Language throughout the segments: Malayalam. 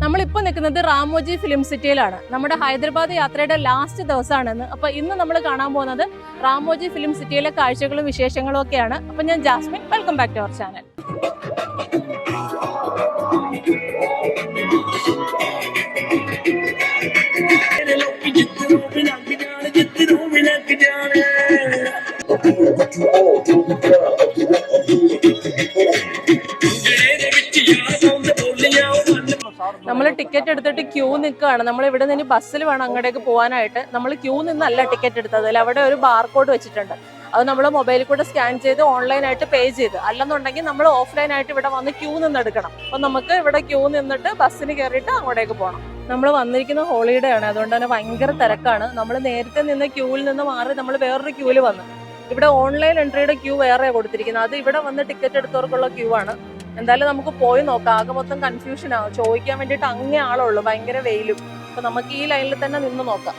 നമ്മളിപ്പോൾ നിൽക്കുന്നത് റാമോജി ഫിലിം സിറ്റിയിലാണ്. നമ്മുടെ ഹൈദരാബാദ് യാത്രയുടെ ലാസ്റ്റ് ദിവസമാണെന്ന്. അപ്പോൾ ഇന്ന് നമ്മൾ കാണാൻ പോകുന്നത് റാമോജി ഫിലിം സിറ്റിയിലെ കാഴ്ചകളും വിശേഷങ്ങളും ഒക്കെയാണ്. അപ്പോൾ ഞാൻ Jasmine, welcome back to our channel. നമ്മൾ ടിക്കറ്റ് എടുത്തിട്ട് ക്യൂ നിൽക്കുകയാണ്. നമ്മൾ ഇവിടെ നിന്ന് ബസ്സിൽ വേണം അങ്ങോട്ടേക്ക് പോകാനായിട്ട്. നമ്മൾ ക്യൂ നിന്നല്ല ടിക്കറ്റ് എടുത്തത്. അവിടെ ഒരു ബാർകോഡ് വെച്ചിട്ടുണ്ട്. അത് നമ്മൾ മൊബൈലിൽ കൂടെ സ്കാൻ ചെയ്ത് ഓൺലൈനായിട്ട് പേ ചെയ്ത്, അല്ലെന്നുണ്ടെങ്കിൽ നമ്മൾ ഓഫ്ലൈനായിട്ട് ഇവിടെ വന്ന് ക്യൂ നിന്ന് എടുക്കണം. അപ്പം നമുക്ക് ഇവിടെ ക്യൂ നിന്നിട്ട് ബസ്സിന് കയറിയിട്ട് അങ്ങോട്ടേക്ക് പോകണം. നമ്മൾ വന്നിരിക്കുന്ന ഹോളിഡേ ആണ്, അതുകൊണ്ട് തന്നെ ഭയങ്കര തിരക്കാണ്. നമ്മൾ നേരത്തെ നിന്ന് ക്യൂവിൽ നിന്ന് മാറി നമ്മൾ വേറൊരു ക്യൂവിൽ വന്നു. ഇവിടെ ഓൺലൈൻ എൻട്രിയുടെ ക്യൂ വേറെ കൊടുത്തിരിക്കുന്നത്. അത് ഇവിടെ വന്ന് ടിക്കറ്റ് എടുത്തവർക്കുള്ള ക്യൂ ആണ്. എന്തായാലും നമുക്ക് പോയി നോക്കാം. ആകെ മൊത്തം കൺഫ്യൂഷൻ ആവും. ചോദിക്കാൻ വേണ്ടിയിട്ട് അങ്ങേ ആളുള്ളൂ, ഭയങ്കര വെയിലും. അപ്പൊ നമുക്ക് ഈ ലൈനിൽ തന്നെ നിന്ന് നോക്കാം.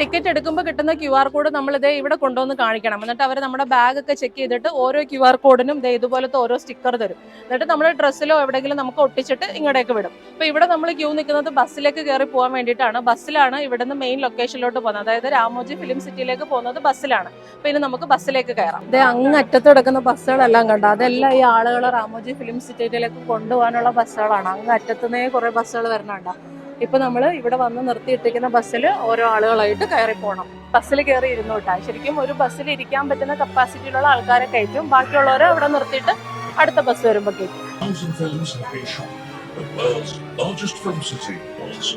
ടിക്കറ്റ് എടുക്കുമ്പോൾ കിട്ടുന്ന QR കോഡ് നമ്മൾ ഇതേ ഇവിടെ കൊണ്ടുവന്ന് കാണിക്കണം. എന്നിട്ട് അവർ നമ്മുടെ ബാഗൊക്കെ ചെക്ക് ചെയ്തിട്ട് ഓരോ QR കോഡിനും ഇതുപോലത്തെ ഓരോ സ്റ്റിക്കർ തരും. എന്നിട്ട് നമ്മുടെ ഡ്രസ്സിലോ എവിടെയെങ്കിലും നമുക്ക് ഒട്ടിച്ചിട്ട് ഇങ്ങോട്ടേക്ക് വിടും. അപ്പോൾ ഇവിടെ നമ്മൾ ക്യൂ നിൽക്കുന്നത് ബസ്സിലേക്ക് കയറി പോകാൻ വേണ്ടിയിട്ടാണ്. ബസ്സിലാണ് ഇവിടുന്ന് മെയിൻ ലൊക്കേഷനിലോട്ട് പോകുന്നത്. അതായത് രാമോജി ഫിലിം സിറ്റിയിലേക്ക് പോകുന്നത് ബസ്സിലാണ്. അപ്പോൾ ഇനി നമുക്ക് ബസ്സിലേക്ക് കയറാം. ഇതേ അങ്ങ് അറ്റത്ത് കിടക്കുന്ന ബസ്സുകളെല്ലാം കണ്ടോ? അതെല്ലാം ഈ ആളുകളെ രാമോജി ഫിലിം സിറ്റിയിലേക്ക് കൊണ്ടുപോകാനുള്ള ബസ്സുകളാണ്. അങ്ങ് അറ്റത്തുനിന്നേ കുറേ ബസ്സുകൾ വരുന്നുണ്ടോ? ഇപ്പൊ നമ്മൾ ഇവിടെ വന്ന് നിർത്തിയിട്ടിരിക്കുന്ന ബസ്സിൽ ഓരോ ആളുകളായിട്ട് കയറി പോകണം. ബസ്സിൽ കയറി ഇരുന്നു കേട്ടാ. ശരിക്കും ഒരു ബസ്സിൽ ഇരിക്കാൻ പറ്റുന്ന കപ്പാസിറ്റിയിലുള്ള ആൾക്കാരെ കയറ്റും, ബാക്കിയുള്ളവരെ അവിടെ നിർത്തിയിട്ട് അടുത്ത ബസ് വരുമ്പോൾ കയറ്റും.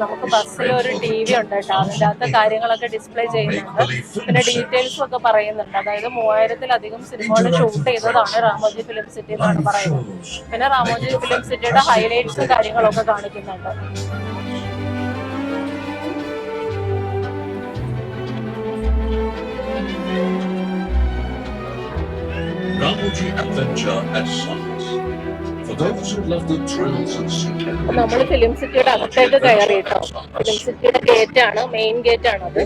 നമുക്ക് ബസ്സിൽ ഒരു TV ഉണ്ട് കേട്ടോ. അതിൻ്റെ അകത്ത് കാര്യങ്ങളൊക്കെ ഡിസ്പ്ലേ ചെയ്യുന്നുണ്ട്. പിന്നെ ഡീറ്റെയിൽസും ഒക്കെ പറയുന്നുണ്ട്. അതായത് 3000-ലധികം സിനിമകൾ ഷൂട്ട് ചെയ്തതാണ് രാമോജി ഫിലിം സിറ്റി എന്നാണ് പറയുന്നത്. പിന്നെ രാമോജി ഫിലിം സിറ്റിയുടെ ഹൈലൈറ്റ്സും കാര്യങ്ങളൊക്കെ കാണിക്കുന്നുണ്ട്. Ramoji Adventure at Summits. For those who love the thrills and secrets. നമ്മൾ ഫിലിം സിറ്റിയുടെ അകത്തേക്ക് കയറി കേട്ടോ. ഫിലിം സിറ്റിയുടെ ഗേറ്റ് ആണ്, മെയിൻ ഗേറ്റ് ആണ് അത്.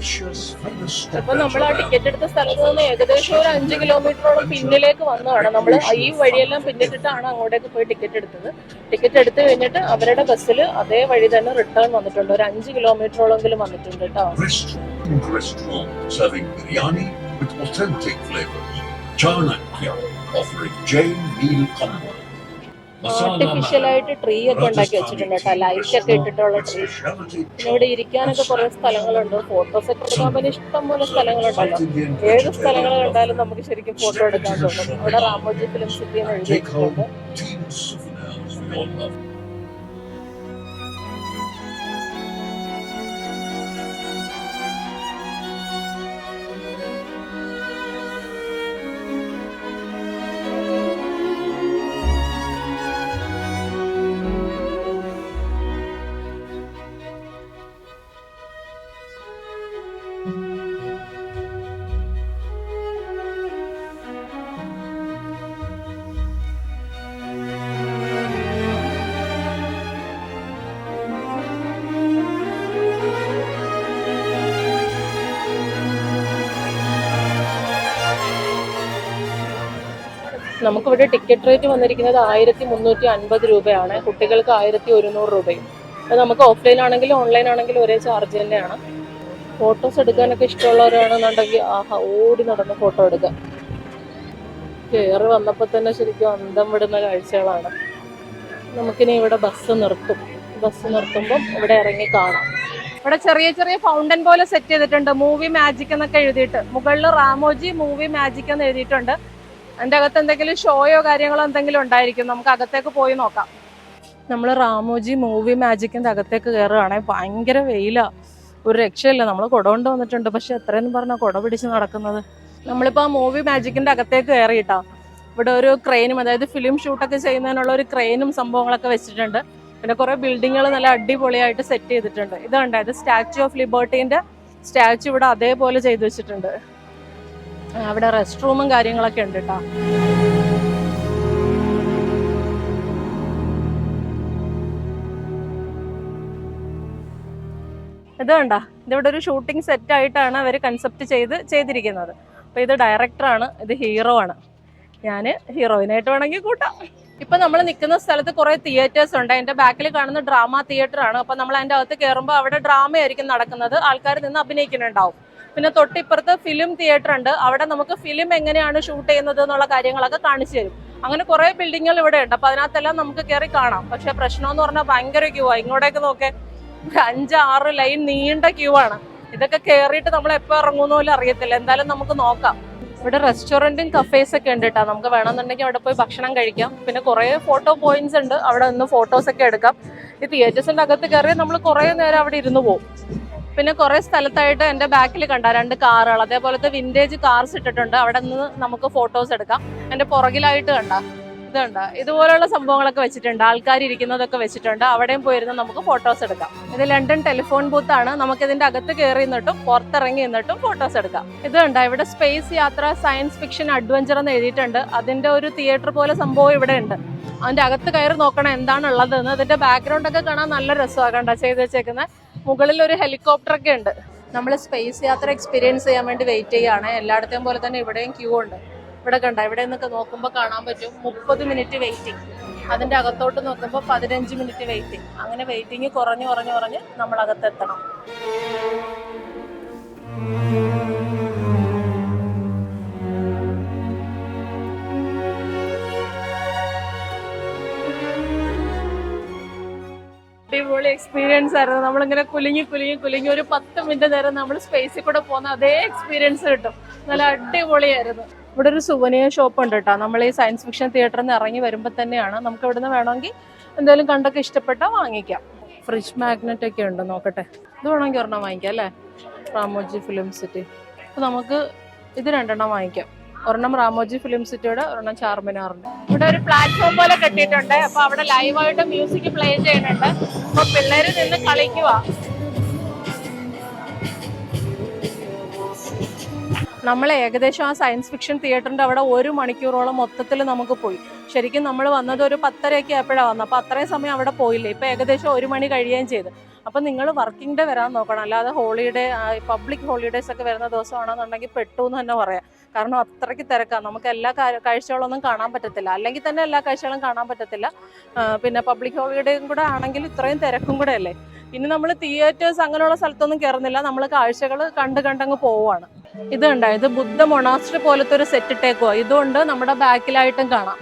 അപ്പൊ നമ്മൾ ആ ടിക്കറ്റ് എടുത്ത സ്ഥലത്ത് നിന്ന് ഏകദേശം ഒരു 5 കിലോമീറ്ററോളം പിന്നിലേക്ക് വന്നതാണ്. നമ്മൾ ഈ വഴിയെല്ലാം പിന്നിട്ടിട്ടാണ് അങ്ങോട്ടേക്ക് പോയി ടിക്കറ്റ് എടുത്തത്. ടിക്കറ്റ് എടുത്തു കഴിഞ്ഞിട്ട് അവരുടെ ബസ്സിൽ അതേ വഴി തന്നെ റിട്ടേൺ വന്നിട്ടുണ്ട്. ഒരു 5 കിലോമീറ്ററോളെങ്കിലും വന്നിട്ടുണ്ട് കേട്ടോ. Restaurant serving biryani with authentic flavors. Chanakya offering Jain meal combo. ആർട്ടിഫിഷ്യലായിട്ട് ട്രീ ഒക്കെ ഉണ്ടാക്കി വെച്ചിട്ടുണ്ട് കേട്ടോ. ലൈറ്റ് ഒക്കെ ഇട്ടിട്ടുള്ള ട്രീ. പിന്നെ ഇവിടെ ഇരിക്കാനൊക്കെ കുറെ സ്ഥലങ്ങളുണ്ട്. ഫോട്ടോസ് ഒക്കെ എടുക്കാൻ പറ്റിയ ഇഷ്ടം പോലെ സ്ഥലങ്ങളുണ്ടല്ലോ. ഏത് സ്ഥലങ്ങൾ കണ്ടാലും നമുക്ക് ശരിക്കും ഫോട്ടോ എടുക്കാൻ തോന്നും. ഇവിടെ റാമോജി ഫിലിം സിറ്റി എന്ന് എഴുതിയിട്ടുണ്ട്. നമുക്കിവിടെ ടിക്കറ്റ് റേറ്റ് വന്നിരിക്കുന്നത് 1350 രൂപയാണ്. കുട്ടികൾക്ക് 1100 രൂപയും. അത് നമുക്ക് ഓഫ്ലൈൻ ആണെങ്കിലും ഓൺലൈൻ ആണെങ്കിലും ഒരേ ചാർജ് തന്നെയാണ്. ഫോട്ടോസ് എടുക്കാനൊക്കെ ഇഷ്ടമുള്ളവരാണെന്നുണ്ടെങ്കിൽ ഓടി നടന്ന് ഫോട്ടോ എടുക്കാം. കയറി വന്നപ്പോൾ തന്നെ ശരിക്കും അന്തം വിടുന്ന കാഴ്ചകളാണ്. നമുക്കിനി ഇവിടെ ബസ് നിർത്തും. ബസ് നിർത്തുമ്പം ഇവിടെ ഇറങ്ങി കാണാം. ഇവിടെ ചെറിയ ചെറിയ ഫൗണ്ടൻ പോലെ സെറ്റ് ചെയ്തിട്ടുണ്ട്. മൂവി മാജിക് എന്നൊക്കെ എഴുതിയിട്ട്. മുകളിൽ റാമോജി മൂവി മാജിക് എന്ന് എഴുതിയിട്ടുണ്ട്. അതിൻ്റെ അകത്ത് എന്തെങ്കിലും ഷോയോ കാര്യങ്ങളോ എന്തെങ്കിലും ഉണ്ടായിരിക്കും. നമുക്ക് അകത്തേക്ക് പോയി നോക്കാം. നമ്മൾ റാമോജി മൂവി മാജിക്കിൻ്റെ അകത്തേക്ക് കയറുകയാണെങ്കിൽ ഭയങ്കര വെയിലാണ്, ഒരു രക്ഷയില്ല. നമ്മൾ കുട കൊണ്ട് വന്നിട്ടുണ്ട്, പക്ഷെ എത്രയെന്ന് പറഞ്ഞാൽ കുട പിടിച്ച് നടക്കുന്നത്. നമ്മളിപ്പോൾ ആ മൂവി മാജിക്കിൻ്റെ അകത്തേക്ക് കയറിയിട്ടാ. ഇവിടെ ഒരു ക്രെയിനും, അതായത് ഫിലിം ഷൂട്ടൊക്കെ ചെയ്യുന്നതിനുള്ള ഒരു ക്രെയിനും സംഭവങ്ങളൊക്കെ വെച്ചിട്ടുണ്ട്. പിന്നെ കുറേ ബിൽഡിങ്ങുകൾ നല്ല അടിപൊളിയായിട്ട് സെറ്റ് ചെയ്തിട്ടുണ്ട്. ഇതുണ്ട്, ഇത് സ്റ്റാച്യു ഓഫ് ലിബർട്ടീൻ്റെ സ്റ്റാച്യു ഇവിടെ അതേപോലെ ചെയ്തു വെച്ചിട്ടുണ്ട്. അവിടെ റെസ്റ്റ് റൂമും കാര്യങ്ങളൊക്കെ ഉണ്ട് കേട്ടോ. ഇത് കണ്ട, ഇതിവിടെ ഒരു ഷൂട്ടിംഗ് സെറ്റ് ആയിട്ടാണ് അവർ കൺസെപ്റ്റ് ചെയ്തിരിക്കുന്നത്. അപ്പോൾ ഇത് ഡയറക്ടറാണ്, ഇത് ഹീറോ ആണ്. ഞാൻ ഹീറോയിനായിട്ട് വേണമെങ്കിൽ കൂട്ടാം. ഇപ്പം നമ്മൾ നിൽക്കുന്ന സ്ഥലത്ത് കുറേ തിയേറ്റേഴ്സ് ഉണ്ട്. എൻ്റെ ബാക്കിൽ കാണുന്ന ഡ്രാമ തിയേറ്റർ ആണ്. അപ്പം നമ്മൾ അതിൻ്റെ അകത്ത് കയറുമ്പോൾ അവിടെ ഡ്രാമയായിരിക്കും നടക്കുന്നത്, ആൾക്കാർ നിന്ന് അഭിനയിക്കുന്നുണ്ടാവും. പിന്നെ തൊട്ടിപ്പുറത്ത് ഫിലിം തിയേറ്റർ ഉണ്ട്, അവിടെ നമുക്ക് ഫിലിം എങ്ങനെയാണ് ഷൂട്ട് ചെയ്യുന്നത് എന്നുള്ള കാര്യങ്ങളൊക്കെ കാണിച്ചു തരും. അങ്ങനെ കുറേ ബിൽഡിങ്ങുകൾ ഇവിടെ ഉണ്ട്. അപ്പോൾ അതിനകത്തെല്ലാം നമുക്ക് കയറി കാണാം. പക്ഷേ പ്രശ്നം എന്ന് പറഞ്ഞാൽ ഭയങ്കര ക്യൂ ആണ്. ഇങ്ങോട്ടേക്ക് നോക്കേ, 5-6 ലൈൻ നീണ്ട ക്യൂ ആണ്. ഇതൊക്കെ കയറിയിട്ട് നമ്മൾ എപ്പോൾ ഇറങ്ങുന്ന പോലും അറിയത്തില്ല. എന്തായാലും നമുക്ക് നോക്കാം. ഇവിടെ റെസ്റ്റോറൻറ്റും കഫേസ് ഒക്കെ ഉണ്ട് കേട്ടോ. നമുക്ക് വേണമെന്നുണ്ടെങ്കിൽ അവിടെ പോയി ഭക്ഷണം കഴിക്കാം. പിന്നെ കുറേ ഫോട്ടോ പോയിന്റ്സ് ഉണ്ട്, അവിടെ നിന്ന് ഫോട്ടോസൊക്കെ എടുക്കാം. ഈ തിയേറ്റേഴ്സിൻ്റെ അകത്ത് കയറി നമ്മൾ കുറേ നേരം അവിടെ ഇരുന്ന് പോകും. പിന്നെ കുറേ സ്ഥലത്തായിട്ട് എൻ്റെ ബാക്കിൽ കണ്ട 2 കാറുകൾ, അതേപോലത്തെ വിൻറ്റേജ് കാർസ് ഇട്ടിട്ടുണ്ട്. അവിടെ നിന്ന് നമുക്ക് ഫോട്ടോസ് എടുക്കാം. എൻ്റെ പുറകിലായിട്ട് ഇതുണ്ട്, ഇതുപോലുള്ള സംഭവങ്ങളൊക്കെ വെച്ചിട്ടുണ്ട്, ആൾക്കാർ ഇരിക്കുന്നതൊക്കെ വെച്ചിട്ടുണ്ട്. അവിടെയും പോയിരുന്ന് നമുക്ക് ഫോട്ടോസ് എടുക്കാം. ഇത് ലണ്ടൻ ടെലിഫോൺ ബൂത്താണ്. നമുക്ക് ഇതിൻ്റെ അകത്ത് കയറി നിന്നിട്ടും പുറത്തിറങ്ങി നിന്നിട്ടും ഫോട്ടോസ് എടുക്കാം. ഇതുണ്ട്, ഇവിടെ സ്പേസ് യാത്ര, സയൻസ് ഫിക്ഷൻ, അഡ്വഞ്ചർ എന്ന് എഴുതിയിട്ടുണ്ട്. അതിൻ്റെ ഒരു തിയേറ്റർ പോലെ സംഭവം ഇവിടെ ഉണ്ട്. അതിൻ്റെ അകത്ത് കയറി നോക്കണം എന്താണുള്ളത് എന്ന്. ഇതിൻ്റെ ബാക്ക്ഗ്രൗണ്ട് ഒക്കെ കാണാൻ നല്ല രസമാണ്. കണ്ട ചെയ്ത് വെച്ചേക്കുന്നത്. മുകളിൽ ഒരു ഹെലികോപ്റ്റർ ഒക്കെ ഉണ്ട്. നമ്മൾ സ്പേസ് യാത്ര എക്സ്പീരിയൻസ് ചെയ്യാൻ വേണ്ടി വെയിറ്റ് ചെയ്യുകയാണ്. എല്ലായിടത്തെയും പോലെ തന്നെ ഇവിടെയും ക്യൂ ഉണ്ട്. ഇവിടെ കണ്ട, ഇവിടെ നിന്നൊക്കെ നോക്കുമ്പോൾ കാണാൻ പറ്റും 30 മിനിറ്റ് വെയിറ്റിംഗ്. അതിൻ്റെ അകത്തോട്ട് നോക്കുമ്പോൾ 15 മിനിറ്റ് വെയിറ്റിംഗ്. അങ്ങനെ വെയിറ്റിംഗ് കുറഞ്ഞ് നമ്മൾ അകത്തെത്തണം. അടിപൊളി എക്സ്പീരിയൻസ് ആയിരുന്നു. നമ്മളിങ്ങനെ കുലുങ്ങി ഒരു 10 മിനിറ്റ് നേരം നമ്മൾ സ്പേസിൽ കൂടെ പോകുന്ന അതേ എക്സ്പീരിയൻസ് കിട്ടും. നല്ല അടിപൊളിയായിരുന്നു. ഇവിടെ ഒരു സുവനിയർ ഷോപ്പ് ഉണ്ട് കേട്ടോ. നമ്മൾ ഈ സയൻസ് ഫിക്ഷൻ തിയേറ്ററിൽ നിന്ന് ഇറങ്ങി വരുമ്പോൾ തന്നെയാണ്. നമുക്ക് ഇവിടുന്ന് വേണമെങ്കിൽ എന്തെങ്കിലും കണ്ടൊക്കെ ഇഷ്ടപ്പെട്ടാൽ വാങ്ങിക്കാം. ഫ്രിഡ്ജ് മാഗ്നറ്റ് ഒക്കെ ഉണ്ട്, നോക്കട്ടെ. ഇത് വേണമെങ്കിൽ ഒരെണ്ണം വാങ്ങിക്കാം അല്ലേ, റാമോജി ഫിലിം സിറ്റി. അപ്പോൾ നമുക്ക് ഇത് 2 വാങ്ങിക്കാം. ഒരെണ്ണം റാമോജി ഫിലിം സിറ്റിയുടെ, ഒരെണ്ണം ചാർമിനാറിന്റെ. ഇവിടെ ഒരു പ്ലാറ്റ്ഫോം പോലെ കെട്ടിയിട്ടുണ്ട്. അപ്പൊ അവിടെ ലൈവായിട്ട് മ്യൂസിക് പ്ലേ ചെയ്യുന്നുണ്ട്. അപ്പൊ പിള്ളേര് നിന്ന് കളിക്കുക. നമ്മൾ ഏകദേശം ആ സയൻസ് ഫിക്ഷൻ തിയേറ്ററിന്റെ അവിടെ 1 മണിക്കൂറോളം മൊത്തത്തിൽ നമുക്ക് പോയി. ശരിക്കും നമ്മൾ വന്നത് ഒരു 10:30 ആയപ്പോഴാണ് വന്നത്. അപ്പോൾ അത്രയും സമയം അവിടെ പോയില്ലേ. ഇപ്പം ഏകദേശം 1 മണി കഴിയുകയും ചെയ്തു. അപ്പം നിങ്ങൾ വർക്കിംഗ് ഡേ വരാൻ നോക്കണം. അല്ലാതെ ഹോളിഡേ, പബ്ലിക് ഹോളിഡേയ്സ് ഒക്കെ വരുന്ന ദിവസമാണെന്നുണ്ടെങ്കിൽ പെട്ടു എന്ന് തന്നെ പറയാം. കാരണം അത്രയ്ക്ക് തിരക്കാണ്. നമുക്ക് എല്ലാ കാഴ്ചകളൊന്നും കാണാൻ പറ്റത്തില്ല. അല്ലെങ്കിൽ തന്നെ എല്ലാ കാഴ്ചകളും കാണാൻ പറ്റത്തില്ല. പിന്നെ പബ്ലിക് ഹോളിഡേയും കൂടെ ആണെങ്കിൽ ഇത്രയും തിരക്കും കൂടെ അല്ലേ. ഇനി നമ്മൾ തിയേറ്റേഴ്സ് അങ്ങനെയുള്ള സ്ഥലത്തൊന്നും കയറുന്നില്ല. നമ്മൾ കാഴ്ചകൾ കണ്ടങ്ങ് പോവുകയാണ്. ഇത് കണ്ടോ, ഇത് ബുദ്ധ മൊണാസ്ട്രി പോലത്തെ ഒരു സെറ്റ് ഇട്ടേക്കുവാ. ഇതുകൊണ്ട് നമ്മുടെ ബാക്കിലായിട്ടും കാണാം.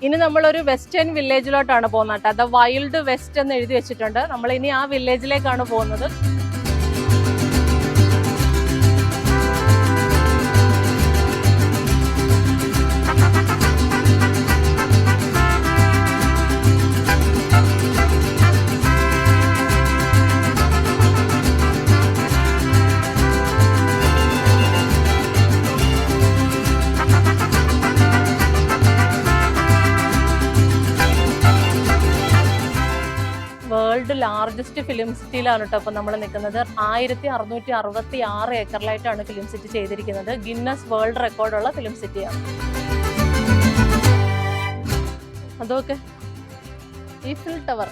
ഇനി നമ്മളൊരു വെസ്റ്റേൺ വില്ലേജിലോട്ടാണ് പോകുന്നത് കേട്ടോ. ദ വൈൽഡ് വെസ്റ്റ് എന്ന് എഴുതി വെച്ചിട്ടുണ്ട്. നമ്മൾ ഇനി ആ വില്ലേജിലേക്കാണ് പോകുന്നത്. വേൾഡ് ലാർജസ്റ്റ് ഫിലിം സിറ്റിയിലാണ് കേട്ടോ അപ്പോൾ നമ്മൾ നിൽക്കുന്നത്. 1666 ഏക്കറിലായിട്ടാണ് ഫിലിം സിറ്റി ചെയ്തിരിക്കുന്നത്. ഗിന്നസ് വേൾഡ് റെക്കോർഡുള്ള ഫിലിം സിറ്റിയാണ്. അതൊക്കെ ഈഫിൽ ടവർ.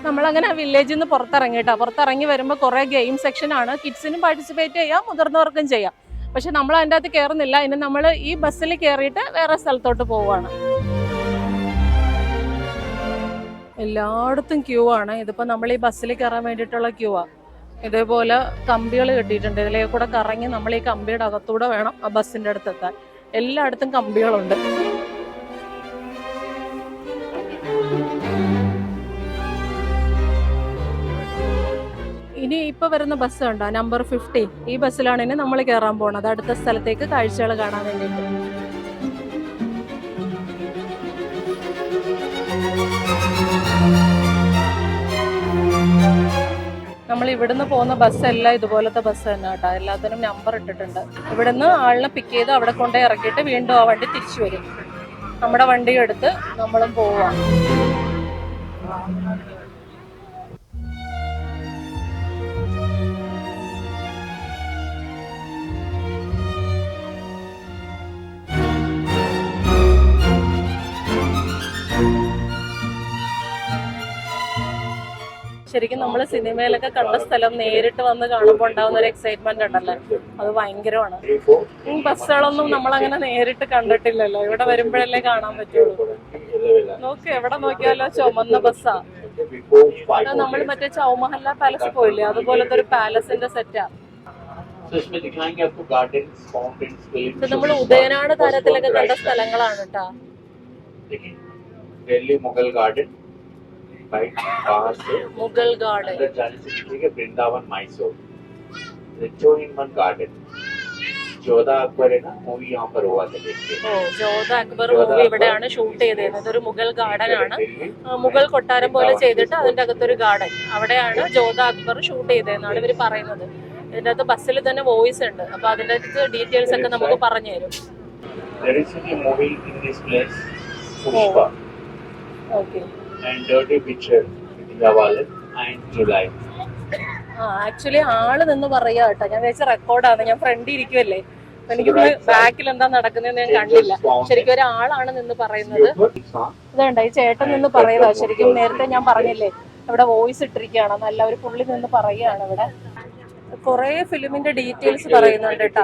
നമ്മളങ്ങനെ വില്ലേജിൽ നിന്ന് പുറത്തിറങ്ങി കേട്ടോ. പുറത്തിറങ്ങി വരുമ്പോൾ കുറേ ഗെയിം സെക്ഷനാണ്. കിഡ്സിനും പാർട്ടിസിപ്പേറ്റ് ചെയ്യാം, മുതിർന്നവർക്കും ചെയ്യാം. പക്ഷെ നമ്മൾ അതിൻ്റെ അകത്ത് കയറുന്നില്ല. ഇനി നമ്മൾ ഈ ബസ്സിൽ കയറിയിട്ട് വേറെ സ്ഥലത്തോട്ട് പോവുകയാണ്. എല്ലായിടത്തും ക്യൂ ആണ്. ഇതിപ്പോൾ നമ്മൾ ഈ ബസ്സിൽ കയറാൻ വേണ്ടിയിട്ടുള്ള ക്യൂ ആണ്. ഇതേപോലെ കമ്പികൾ കെട്ടിയിട്ടുണ്ട്. ഇതിലേക്ക് കൂടെ കറങ്ങി നമ്മൾ ഈ കമ്പിയുടെ അകത്തൂടെ വേണം ആ ബസ്സിൻ്റെ അടുത്ത് എത്താൻ. എല്ലായിടത്തും കമ്പികളുണ്ട്. ഇനി ഇപ്പോൾ വരുന്ന ബസ് കണ്ടോ, നമ്പർ 50. ഈ ബസ്സിലാണ് ഇനി നമ്മൾ കയറാൻ പോകുന്നത് അടുത്ത സ്ഥലത്തേക്ക് കാഴ്ചകൾ കാണാൻ വേണ്ടിയിട്ട്. നമ്മൾ ഇവിടുന്ന് പോകുന്ന ബസ്സെല്ലാം ഇതുപോലത്തെ ബസ് തന്നെ കേട്ടോ. എല്ലാത്തിനും നമ്പർ ഇട്ടിട്ടുണ്ട്. ഇവിടുന്ന് ആളിനെ പിക്ക് ചെയ്ത് അവിടെ കൊണ്ടുപോയി ഇറക്കിയിട്ട് വീണ്ടും ആ വണ്ടി തിരിച്ചു വരും. നമ്മുടെ വണ്ടി എടുത്ത് നമ്മളും പോവാം. ശരിക്കും നമ്മൾ സിനിമയിലൊക്കെ കണ്ട സ്ഥലം നേരിട്ട് വന്ന് കാണുമ്പോൾ ഉണ്ടാവുന്ന ഒരു എക്സൈറ്റ്മെന്റ് ഉണ്ടല്ലോ, അത് ഭയങ്കരമാണ്. ഈ ബസ്സുകളൊന്നും നമ്മളങ്ങനെ നേരിട്ട് കണ്ടിട്ടില്ലല്ലോ, ഇവിടെ വരുമ്പോഴല്ലേ കാണാൻ പറ്റുള്ളൂ. നോക്ക്, എവിടെ നോക്കിയാലോ ചുമന്ന ബസ്സാ. നമ്മൾ മറ്റേ ചൗമഹല്ല പാലസ് പോയില്ലേ, അതുപോലത്തെ ഒരു പാലസിന്റെ സെറ്റാ. ഇത് നമ്മൾ ഉദയനാട് താരത്തിലൊക്കെ കണ്ട സ്ഥലങ്ങളാണ് കേട്ടാ. दिल्ली मुगल गार्डन राइट बाहर से मुगल गार्डन अंदर जाने से दिखेगा वृंदावन मैसूर रिचोइनमन गार्डन जोधा अकबर है ना मूवी यहाँ पर हुआ था देखिए ജോധ അക്ബർ മൂവി ഇവിടെയാണ് ഷൂട്ട് ചെയ്തത്. ഇതൊരു മുഗൾ ഗാർഡൻ ആണ്. മുഗൾ കൊട്ടാരം പോലെ ചെയ്തിട്ട് അതിന്റെ അകത്തൊരു ഗാർഡൻ, അവിടെയാണ് ജോധ അക്ബർ ഷൂട്ട് ചെയ്തതെന്നാണ് ഇവർ പറയുന്നത്. ഇതിന്റെ അകത്ത് ബസ്സിൽ തന്നെ വോയിസ് ഉണ്ട്, അപ്പൊ അതിന്റെ അകത്ത് ഡീറ്റെയിൽസ് ഒക്കെ നമുക്ക് പറഞ്ഞു തരും. There is a movie in this place Pushpa and Dirty Picture with Jawahar and July. Actually ആള് നിന്ന് പറയാ കേട്ടോ. ഞാൻ വിചാരിച്ച റെക്കോർഡാണ്, ഞാൻ ഫ്രണ്ടിൽ ഇരിക്കുവല്ലേ, എനിക്ക് ബാക്കിൽ എന്താ നടക്കുന്നതെന്ന് ഞാൻ കണ്ടില്ല. ശരിക്കും ഒരാളാണ് നിന്ന് പറയുന്നത്. ഇതുണ്ട്, ഈ ചേട്ടൻ നിന്ന് പറയുക. ശരിക്കും നേരത്തെ ഞാൻ പറഞ്ഞില്ലേ ഇവിടെ വോയിസ് ഇട്ടിരിക്കുകയാണ്, നല്ല ഒരു പുള്ളി നിന്ന് പറയുകയാണ്. ഇവിടെ കുറെ ഫിലിമിന്റെ ഡീറ്റെയിൽസ് പറയുന്നുണ്ട് കേട്ടോ.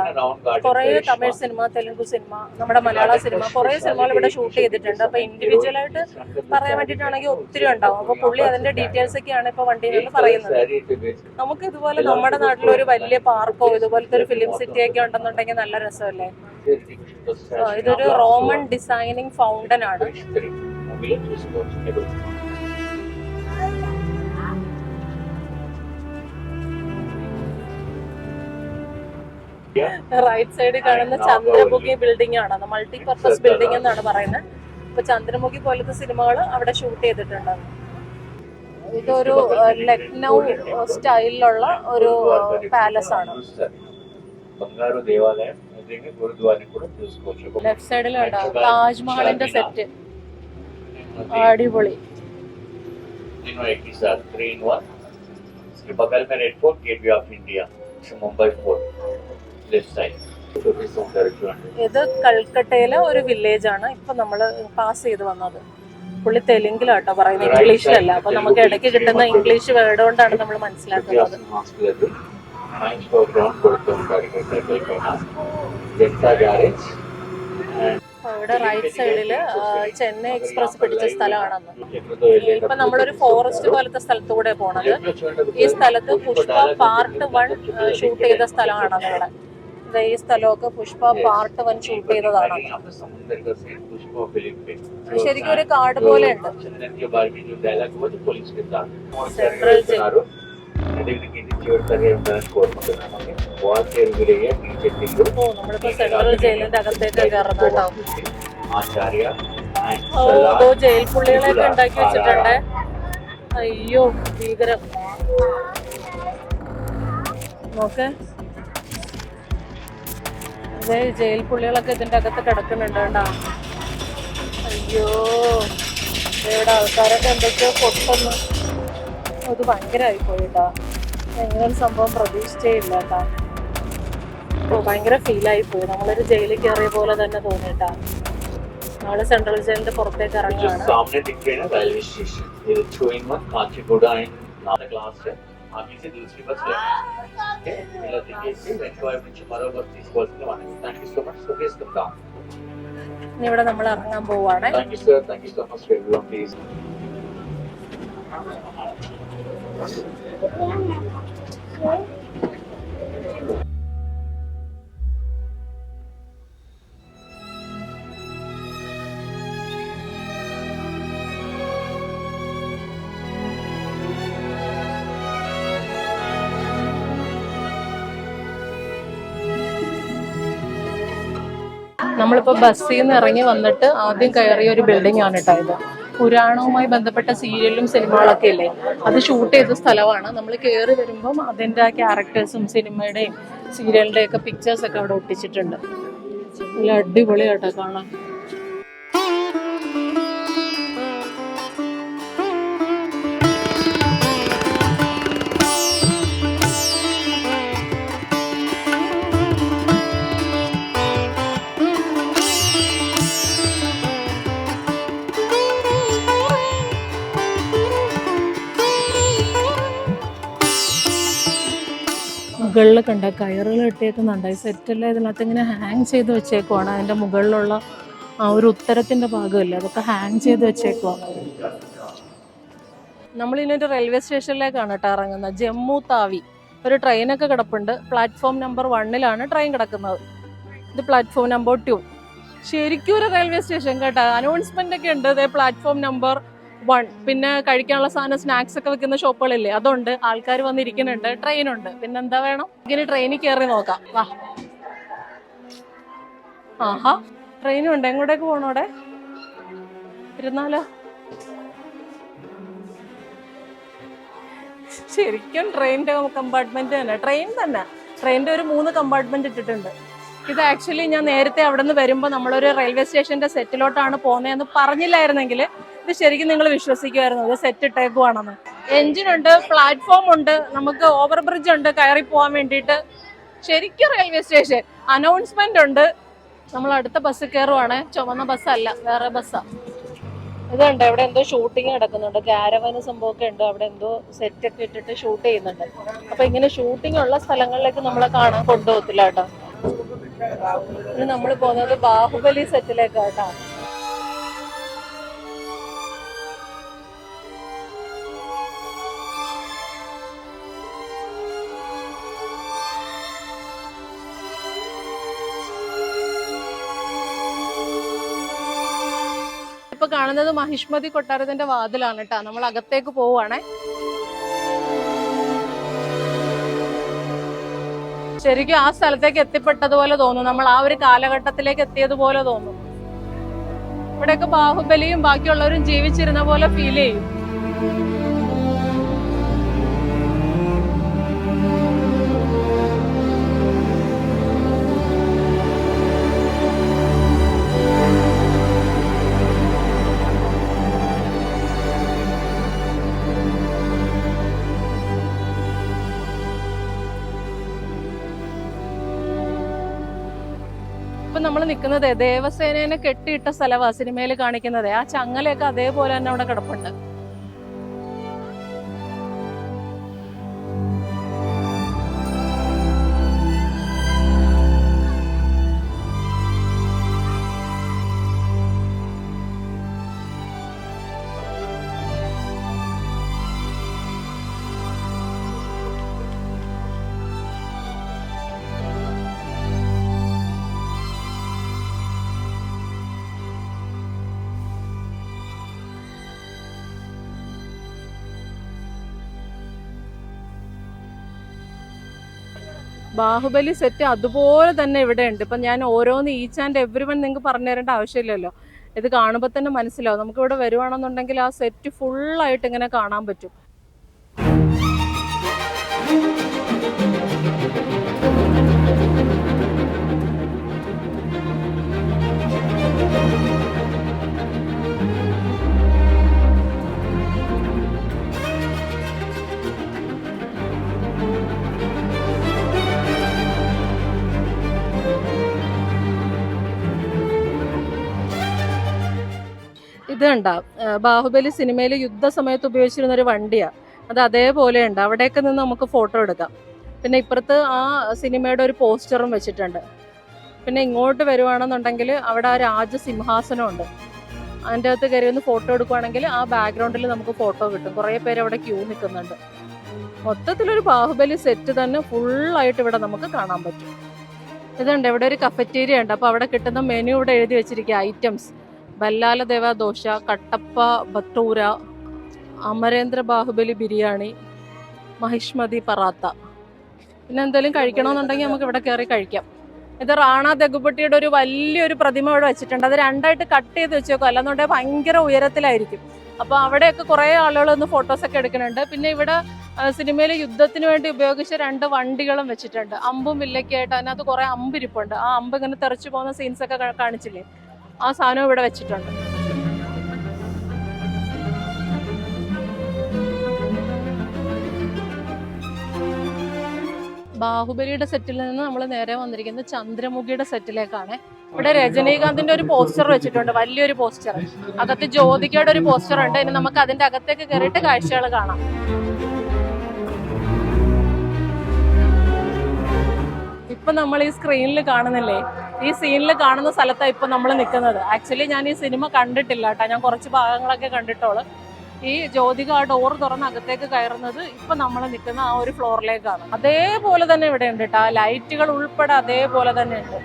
കുറെ തമിഴ് സിനിമ, തെലുങ്ക് സിനിമ, നമ്മുടെ മലയാള സിനിമ, കുറെ സിനിമകൾ ഇവിടെ ഷൂട്ട് ചെയ്തിട്ടുണ്ട്. അപ്പൊ ഇൻഡിവിജ്വൽ ആയിട്ട് പറയാൻ വേണ്ടിയിട്ടാണെങ്കിൽ ഒത്തിരി ഉണ്ടാവും. അപ്പൊ പുള്ളി അതിന്റെ ഡീറ്റെയിൽസ് ഒക്കെയാണ് ഇപ്പൊ വണ്ടിയിൽ നിന്ന് പറയുന്നത്. നമുക്ക് ഇതുപോലെ നമ്മുടെ നാട്ടിലൊരു വലിയ പാർക്കോ ഇതുപോലത്തെ ഒരു ഫിലിം സിറ്റി ഒക്കെ ഉണ്ടെന്നുണ്ടെങ്കിൽ നല്ല രസമല്ലേ. ഇതൊരു റോമൻ ഡിസൈനിങ് ഫൗണ്ടൻ ആണ്. റൈറ്റ് സൈഡിൽ കാണുന്ന ചന്ദ്രമുഖി ബിൽഡിംഗ് ആണ്, മൾട്ടിപർപ്പസ് ബിൽഡിംഗ് എന്നാണ് പറയുന്നത്. അപ്പൊ ചന്ദ്രമുഖി പോലത്തെ സിനിമകൾ അവിടെ ഷൂട്ട് ചെയ്തിട്ടുണ്ട്. ഇതൊരു ലക്നൗ സ്റ്റൈലിലുള്ള ഒരു പാലസ് ആണ്. ലെഫ്റ്റ് സൈഡിൽ ഉണ്ടാവും താജ്മഹലിന്റെ സെറ്റ്, അടിപൊളി. मुंबई फोर्ट लेफ्ट साइड ഇത് കൽക്കട്ടയിലെ ഒരു വില്ലേജ് ആണ്. ഇപ്പൊ നമ്മള് പാസ് ചെയ്ത് വന്നത്. പുള്ളി തെലുങ്കിലാട്ടോ പറയുന്നത്, ഇംഗ്ലീഷിലല്ല. അപ്പൊ നമുക്ക് ഇടയ്ക്ക് കിട്ടുന്ന ഇംഗ്ലീഷ് വേർഡ് കൊണ്ടാണ് നമ്മൾ മനസ്സിലാക്കുന്നത്. ഇവിടെ റൈറ്റ് സൈഡില് ചെന്നൈ എക്സ്പ്രസ് പിടിച്ച സ്ഥലമാണെന്ന്. ഇപ്പൊ നമ്മളൊരു ഫോറസ്റ്റ് പോലത്തെ സ്ഥലത്തൂടെ പോണത്. ഈ സ്ഥലത്ത് പുഷ്പ പാർട്ട് 1 ഷൂട്ട് ചെയ്ത സ്ഥലമാണ്. ഇവിടെ ഈ സ്ഥലമൊക്കെ പുഷ്പ പാർട്ട് 1 ഷൂട്ട് ചെയ്തതാണ്. ശരിക്കും ഒരു കാട് പോലെ ഉണ്ട്. Central jail. നമ്മളിപ്പോ സെൻട്രൽ ജയിലിന്റെ അകത്തേക്ക് കയറുന്നുണ്ടാവും. ജയിൽ പുള്ളികളെയൊക്കെ ഉണ്ടാക്കി വെച്ചിട്ടുണ്ട്. അയ്യോ ഭീകരം. നോക്ക്, അതെ ജയിൽ പുള്ളികളൊക്കെ ഇതിന്റെ അകത്ത് കിടക്കുന്നുണ്ട് കേട്ടോ. അയ്യോ ഇവിടെ ആൾക്കാരൊക്കെ എന്തൊക്കെയോ പൊട്ടുന്നു. അത് ഭയങ്കരമായി പോയിട്ടാ. എങ്ങനെ ഒരു സംഭവം പ്രതീക്ഷിച്ചേ ഇല്ല കേട്ടാ. ഭയങ്കര ഫീലായി പോയി. നമ്മളൊരു ജയിലിൽ കയറിയ പോലെ തന്നെ തോന്നിട്ടാ. നാളെ സെൻട്രൽ ജയിലിന്റെ പുറത്തേക്ക് ഇറങ്ങുകയാണ്. ഇനി ഇവിടെ നമ്മൾ ഇറങ്ങാൻ പോവാണ്. നമ്മളിപ്പോൾ ബസ്സിൽ നിന്ന് ഇറങ്ങി വന്നിട്ട് ആദ്യം കയറിയ ഒരു ബിൽഡിംഗ് ആണ് കേട്ടോ ഇത്. പുരാണവുമായി ബന്ധപ്പെട്ട സീരിയലും സിനിമകളൊക്കെ ഇല്ലേ, അത് ഷൂട്ട് ചെയ്ത സ്ഥലമാണ്. നമ്മൾ കയറി വരുമ്പം അതിൻ്റെ ആ ക്യാരക്ടേഴ്സും സിനിമയുടെയും സീരിയലിൻ്റെ ഒക്കെ പിക്ചേഴ്സ് ഒക്കെ അവിടെ ഒട്ടിച്ചിട്ടുണ്ട്. നല്ല അടിപൊളിയാട്ടോ കാണാൻ. മുകളിൽ കണ്ട കയറുകൾ ഇട്ടേക്കുന്നുണ്ട്. ഈ സെറ്റെല്ലാം ഇതിനകത്ത് ഇങ്ങനെ ഹാങ് ചെയ്ത് വെച്ചേക്കുവാണ്. അതിൻ്റെ മുകളിലുള്ള ആ ഒരു ഉത്തരത്തിൻ്റെ ഭാഗമല്ലേ, അതൊക്കെ ഹാങ് ചെയ്ത് വെച്ചേക്കുവാണ്. നമ്മളിതിനൊരു റെയിൽവേ സ്റ്റേഷനിലേക്കാണ് കേട്ടോ ഇറങ്ങുന്നത്. ജമ്മു താവി ഒരു ട്രെയിനൊക്കെ കിടപ്പുണ്ട്. പ്ലാറ്റ്ഫോം നമ്പർ 1 ട്രെയിൻ കിടക്കുന്നത്. ഇത് പ്ലാറ്റ്ഫോം നമ്പർ 2. ശരിക്കും ഒരു റെയിൽവേ സ്റ്റേഷൻ കേട്ടോ. അനൗൺസ്മെന്റ് ഒക്കെ ഉണ്ട്. ഇതേ പ്ലാറ്റ്ഫോം നമ്പർ 1. പിന്നെ കഴിക്കാനുള്ള സാധനം സ്നാക്സ് ഒക്കെ വെക്കുന്ന ഷോപ്പുകളില്ലേ, അതുണ്ട്. ആൾക്കാർ വന്നിരിക്കുന്നുണ്ട്. ട്രെയിനുണ്ട്. പിന്നെ എന്താ വേണം? ഇങ്ങനെ ട്രെയിനിൽ കയറി നോക്കാം. വാ. ആഹാ, ട്രെയിനുണ്ട്. എങ്ങോട്ടേക്ക് പോകണോടെ? ഇരുന്നാലോ? ശരിക്കും ട്രെയിനിന്റെ കമ്പാർട്ട്മെന്റ് തന്നെ. ട്രെയിനിന്റെ ഒരു 3 കമ്പാർട്ട്മെന്റ് ഇട്ടിട്ടുണ്ട്. ഇത് ആക്ച്വലി ഞാൻ നേരത്തെ അവിടെ നിന്ന് വരുമ്പോൾ നമ്മളൊരു റെയിൽവേ സ്റ്റേഷന്റെ സെറ്റിലോട്ടാണ് പോകുന്നതെന്ന് പറഞ്ഞില്ലായിരുന്നെങ്കിൽ ഇത് ശരിക്കും നിങ്ങൾ വിശ്വസിക്കുമായിരുന്നു ഇത് സെറ്റ് ഇട്ടേക്കുവാണെന്ന്. എഞ്ചിനുണ്ട്, പ്ലാറ്റ്ഫോം ഉണ്ട്, നമുക്ക് ഓവർ ബ്രിഡ്ജ് ഉണ്ട് കയറി പോകാൻ വേണ്ടിയിട്ട്. ശരിക്കും റെയിൽവേ സ്റ്റേഷൻ. അനൗൺസ്മെന്റ് ഉണ്ട്. നമ്മൾ അടുത്ത ബസ് കയറുവാണ്. ചുവന്ന ബസ്സല്ല, വേറെ ബസ്സാ. ഇതുണ്ട്, ഇവിടെ എന്തോ ഷൂട്ടിങ് നടക്കുന്നുണ്ട്. കാരവന് സംഭവമൊക്കെ ഉണ്ട്. അവിടെ എന്തോ സെറ്റൊക്കെ ഇട്ടിട്ട് ഷൂട്ട് ചെയ്യുന്നുണ്ട്. അപ്പൊ ഇങ്ങനെ ഷൂട്ടിംഗ് ഉള്ള സ്ഥലങ്ങളിലേക്ക് നമ്മളെ കാണാൻ കൊണ്ടുപോകത്തില്ല കേട്ടോ. ഇനി നമ്മൾ പോകുന്നത് ബാഹുബലി സെറ്റിലേക്കാട്ടോ. ഇപ്പൊ കാണുന്നത് മഹിഷ്മതി കൊട്ടാരത്തിന്റെ വാതിലാണ് കേട്ടോ. നമ്മൾ അകത്തേക്ക് പോവുകയാണേ. ശരിക്കും ആ സ്ഥലത്തേക്ക് എത്തിപ്പെട്ടതുപോലെ തോന്നും. നമ്മൾ ആ ഒരു കാലഘട്ടത്തിലേക്ക് എത്തിയതുപോലെ തോന്നും. ഇവിടെയൊക്കെ ബാഹുബലിയും ബാക്കിയുള്ളവരും ജീവിച്ചിരുന്ന പോലെ ഫീൽ ചെയ്യും. ഇപ്പൊ നമ്മൾ നിൽക്കുന്നത് ദേവസേനേനെ കെട്ടിയിട്ട സ്ഥലമാണ് സിനിമയിൽ കാണിക്കുന്നത്. ആ ചങ്ങലയൊക്കെ അതേപോലെ തന്നെ അവിടെ കിടപ്പുണ്ട്. ബാഹുബലി സെറ്റ് അതുപോലെ തന്നെ ഇവിടെ ഉണ്ട്. ഇപ്പം ഞാൻ ഓരോന്ന് ഈച്ച് ആൻഡ് എവ്രി വൺ നിങ്ങൾക്ക് പറഞ്ഞു തരേണ്ട ആവശ്യമില്ലല്ലോ. ഇത് കാണുമ്പോൾ തന്നെ മനസ്സിലാവും. നമുക്കിവിടെ വരുവാണെന്നുണ്ടെങ്കിൽ ആ സെറ്റ് ഫുള്ളായിട്ട് ഇങ്ങനെ കാണാൻ പറ്റും. ഇത് കണ്ട ബാഹുബലി സിനിമയിൽ യുദ്ധസമയത്ത് ഉപയോഗിച്ചിരുന്ന ഒരു വണ്ടിയാണ്. അത് അതേപോലെ ഉണ്ട്. അവിടെയൊക്കെ നിന്ന് നമുക്ക് ഫോട്ടോ എടുക്കാം. പിന്നെ ഇപ്പുറത്ത് ആ സിനിമയുടെ ഒരു പോസ്റ്ററും വെച്ചിട്ടുണ്ട്. പിന്നെ ഇങ്ങോട്ട് വരുവാണെന്നുണ്ടെങ്കിൽ അവിടെ ആ രാജസിംഹാസനം ഉണ്ട്. അതിൻ്റെ അകത്ത് കയറി ഒന്ന് ഫോട്ടോ എടുക്കുവാണെങ്കിൽ ആ ബാക്ക്ഗ്രൗണ്ടിൽ നമുക്ക് ഫോട്ടോ കിട്ടും. കുറേ പേര് അവിടെ ക്യൂ നിൽക്കുന്നുണ്ട്. മൊത്തത്തിലൊരു ബാഹുബലി സെറ്റ് തന്നെ ഫുള്ളായിട്ട് ഇവിടെ നമുക്ക് കാണാൻ പറ്റും. ഇതുണ്ട്, ഇവിടെ ഒരു കഫറ്റേരിയ ഉണ്ട്. അപ്പോൾ അവിടെ കിട്ടുന്ന മെനു ഇവിടെ എഴുതി വെച്ചിരിക്കുക. ഐറ്റംസ്: ബല്ലാല ദേവ ദോശ, കട്ടപ്പ ബട്ടൂര, അമരേന്ദ്ര ബാഹുബലി ബിരിയാണി, മഹിഷ്മതി പറാത്ത. പിന്നെ എന്തെങ്കിലും കഴിക്കണമെന്നുണ്ടെങ്കിൽ നമുക്ക് ഇവിടെ കയറി കഴിക്കാം. ഇത് റാണ ദഗുപട്ടിയുടെ ഒരു വലിയൊരു പ്രതിമ ഇവിടെ വെച്ചിട്ടുണ്ട്. അത് രണ്ടായിട്ട് കട്ട് ചെയ്ത് വെച്ചേക്കും, അല്ലെന്നുണ്ടെങ്കിൽ ഭയങ്കര ഉയരത്തിലായിരിക്കും. അപ്പോൾ അവിടെയൊക്കെ കുറേ ആളുകൾ ഒന്ന് ഫോട്ടോസൊക്കെ എടുക്കുന്നുണ്ട്. പിന്നെ ഇവിടെ സിനിമയിൽ യുദ്ധത്തിന് വേണ്ടി ഉപയോഗിച്ച 2 വണ്ടികളും വെച്ചിട്ടുണ്ട്, അമ്പും വില്ലൊക്കെ ആയിട്ട്. അതിനകത്ത് കുറേ അമ്പിരിപ്പുണ്ട്. ആ അമ്പ് ഇങ്ങനെ തെറിച്ചു പോകുന്ന സീൻസൊക്കെ കാണിച്ചില്ലേ, ആ സാധനം ഇവിടെ വെച്ചിട്ടുണ്ട്. ബാഹുബലിയുടെ സെറ്റിൽ നിന്ന് നമ്മൾ നേരെ വന്നിരിക്കുന്നത് ചന്ദ്രമുഖിയുടെ സെറ്റിലേക്കാണ്. ഇവിടെ രജനീകാന്തിന്റെ ഒരു പോസ്റ്റർ വെച്ചിട്ടുണ്ട്, വലിയൊരു പോസ്റ്റർ. അകത്ത് ജ്യോതികയുടെ ഒരു പോസ്റ്റർ ഉണ്ട്. ഇനി നമുക്ക് അതിന്റെ അകത്തേക്ക് കയറിയിട്ട് കാഴ്ചകൾ കാണാം. ഇപ്പൊ നമ്മൾ ഈ സ്ക്രീനിൽ കാണുന്നില്ലേ, ഈ സീനിൽ കാണുന്ന സ്ഥലത്താണ് ഇപ്പൊ നമ്മൾ നിൽക്കുന്നത്. ആക്ച്വലി ഞാൻ ഈ സിനിമ കണ്ടിട്ടില്ല കേട്ടോ, ഞാൻ കുറച്ച് ഭാഗങ്ങളൊക്കെ കണ്ടിട്ടോളൂ. ഈ ജ്യോതിക ആ ഡോർ തുറന്ന് അകത്തേക്ക് കയറുന്നത് ഇപ്പൊ നമ്മൾ നിൽക്കുന്ന ആ ഒരു ഫ്ലോറിലേക്കാണ്. അതേപോലെ തന്നെ ഇവിടെ ഉണ്ട് കേട്ടോ, ലൈറ്റുകൾ ഉൾപ്പെടെ അതേപോലെ തന്നെ ഉണ്ട്.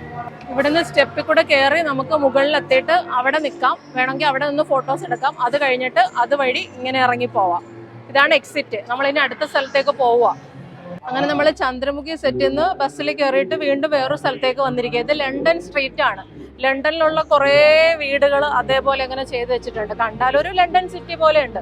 ഇവിടുന്ന് സ്റ്റെപ്പിൽ കൂടെ കയറി നമുക്ക് മുകളിലെത്തിയിട്ട് അവിടെ നിൽക്കാം, വേണമെങ്കിൽ അവിടെ നിന്ന് ഫോട്ടോസ് എടുക്കാം. അത് കഴിഞ്ഞിട്ട് അതുവഴി ഇങ്ങനെ ഇറങ്ങി പോവാം. ഇതാണ് എക്സിറ്റ്. നമ്മൾ ഇനി അടുത്ത സ്ഥലത്തേക്ക് പോവുക. അങ്ങനെ നമ്മൾ ചന്ദ്രമുഖി സെറ്റിൽ നിന്ന് ബസ്സിൽ കയറിയിട്ട് വീണ്ടും വേറൊരു സ്ഥലത്തേക്ക് വന്നിരിക്കുക. ഇത് ലണ്ടൻ സ്ട്രീറ്റ് ആണ്. ലണ്ടനിലുള്ള കുറേ വീടുകൾ അതേപോലെ ഇങ്ങനെ ചെയ്ത് വെച്ചിട്ടുണ്ട്. കണ്ടാലൊരു ലണ്ടൻ സിറ്റി പോലെ ഉണ്ട്.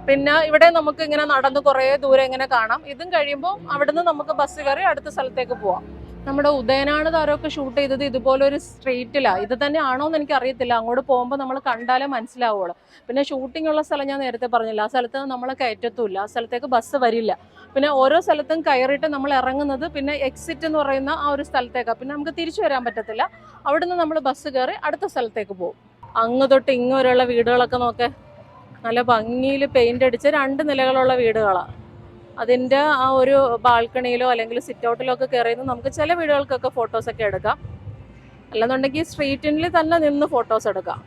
പിന്നെ ഇവിടെ നമുക്ക് ഇങ്ങനെ നടന്ന് കുറേ ദൂരം ഇങ്ങനെ കാണാം. ഇതും കഴിയുമ്പോൾ അവിടുന്ന് നമുക്ക് ബസ് കയറി അടുത്ത സ്ഥലത്തേക്ക് പോവാം. നമ്മുടെ ഉദയനാണ് താരമൊക്കെ ഷൂട്ട് ചെയ്തത് ഇതുപോലൊരു സ്ട്രീറ്റിലാണ്. ഇത് തന്നെ ആണോ എന്ന് എനിക്ക് അറിയത്തില്ല. അങ്ങോട്ട് പോകുമ്പോൾ നമ്മൾ കണ്ടാലേ മനസ്സിലാവുള്ളൂ. പിന്നെ ഷൂട്ടിംഗ് ഉള്ള സ്ഥലം ഞാൻ നേരത്തെ പറഞ്ഞില്ല, ആ സ്ഥലത്ത് നമ്മളെ കയറ്റത്തുമില്ല, ആ സ്ഥലത്തേക്ക് ബസ് വരില്ല. പിന്നെ ഓരോ സ്ഥലത്തും കയറിയിട്ട് നമ്മൾ ഇറങ്ങുന്നത് പിന്നെ എക്സിറ്റ് എന്ന് പറയുന്ന ആ ഒരു സ്ഥലത്തേക്കാണ്. പിന്നെ നമുക്ക് തിരിച്ചു വരാൻ പറ്റത്തില്ല. അവിടുന്ന് നമ്മൾ ബസ് കയറി അടുത്ത സ്ഥലത്തേക്ക് പോകും. അങ്ങ് തൊട്ട് ഇങ്ങ് വരെയുള്ള വീടുകളൊക്കെ നോക്കേ, നല്ല ഭംഗിയിൽ പെയിന്റ് അടിച്ച 2 നിലകളുള്ള വീടുകളാണ്. അതിൻ്റെ ആ ഒരു ബാൽക്കണിയിലോ അല്ലെങ്കിൽ സിറ്റ് ഔട്ടിലോ ഒക്കെ കയറിയത് നമുക്ക് ചില വീടുകൾക്കൊക്കെ ഫോട്ടോസൊക്കെ എടുക്കാം. അല്ലെന്നുണ്ടെങ്കിൽ സ്ട്രീറ്റിൽ തന്നെ നിന്ന് ഫോട്ടോസ് എടുക്കാം.